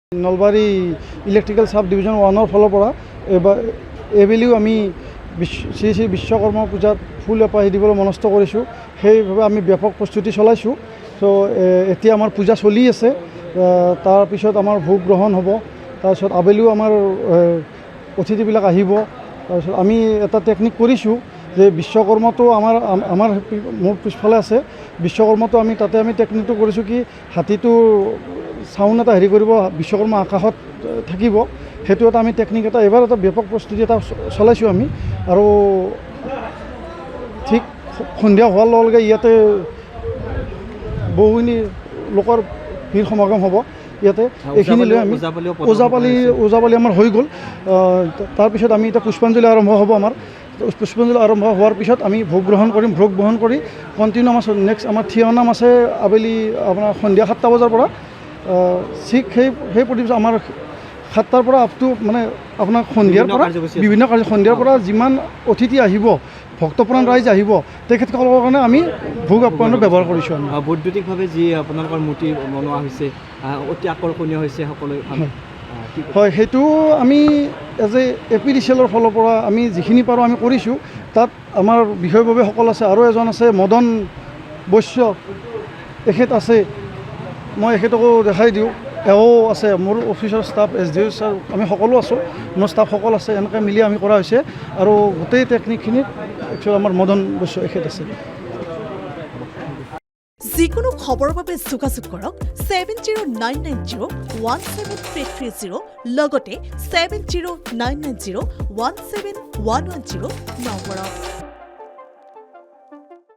Nalbari electrical চাব division 1ৰ ফালৰ পৰা এইবেলিও আমি শ্ৰী শ্ৰী বিশ্বকৰ্মা পূজাত ফুল এপাহি দিবলৈ মনস্থ কৰিছোঁ। সেইভাৱে আমি ব্যাপক প্ৰস্তুতি চলাইছোঁ। চ' এতিয়া আমাৰ পূজা চলি আছে। তাৰপিছত আমাৰ ভোগ গ্ৰহণ হ'ব। তাৰপিছত আবেলিও আমাৰ অতিথিবিলাক আহিব। তাৰপিছত আমি এটা টেকনিক কৰিছোঁ যে বিশ্বকৰ্মাটো আমাৰ মোৰ পিছফালে আছে। বিশ্বকৰ্মাটো তাতে আমি টেকনিকটো কৰিছোঁ কি হাতীটো চাউণ্ড এটা হেৰি কৰিব, বিশ্বকৰ্মা আকাশত থাকিব। সেইটো এটা আমি টেকনিক এইবাৰ এটা ব্যাপক প্ৰস্তুতি এটা চলাইছোঁ আমি। আৰু ঠিক সন্ধিয়া হোৱাৰ লগে লগে ইয়াতে বহুখিনি লোকৰ ভিৰ সমাগম হ'ব। ইয়াতে এইখিনি লৈ আমি ওজাপালি আমাৰ হৈ গ'ল। তাৰপিছত আমি এতিয়া পুষ্পাঞ্জলি আৰম্ভ হ'ব। আমাৰ পুষ্পাঞ্জলি আৰম্ভ হোৱাৰ পিছত আমি ভোগ গ্ৰহণ কৰিম। ভোগ গ্ৰহণ কৰি কণ্টিনিউ আমাৰ নেক্সট আমাৰ থিয়নাম আছে আবেলি আপোনাৰ সন্ধিয়া 7টা বজাৰ পৰা। ঠিক সেই প্ৰতিযোগিতা আমাৰ 7টাৰ পৰা আপটো মানে আপোনাৰ সন্ধিয়াৰ পৰা বিভিন্ন সন্ধিয়াৰ পৰা যিমান অতিথি আহিব, ভক্তপ্ৰাণ ৰাইজ আহিব, তেখেতসকলৰ কাৰণে আমি ভোগ আপ্যায়নৰ ব্যৱহাৰ কৰিছোঁ। আমি বৈদ্যুতিকভাৱে যি আপোনালোকৰ মূৰ্তি বনোৱা হৈছে অতি আকৰ্ষণীয় হৈছে সকলোৱে। হয়, সেইটো আমি এজ APDCL ফালৰ পৰা আমি যিখিনি পাৰোঁ আমি কৰিছোঁ। তাত আমাৰ বিষয়ববীয়াসকল আছে, আৰু এজন আছে মদন বৈশ্য, তেখেত আছে। মই এখেতকো দেখাই দিওঁ। এওঁ আছে, মোৰ অফিচৰ ষ্টাফ SDO ছাৰ, আমি সকলো আছোঁ, মোৰ ষ্টাফসকল আছে। এনেকৈ মিলি আমি কৰা হৈছে। আৰু গোটেই টেকনিকখিনিত একচুৱেলি আমাৰ মদন বৈশ্য এখেত আছে। যিকোনো খবৰৰ বাবে যোগাযোগ কৰক 7099017330 লগতে 7099017110 নম্বৰত।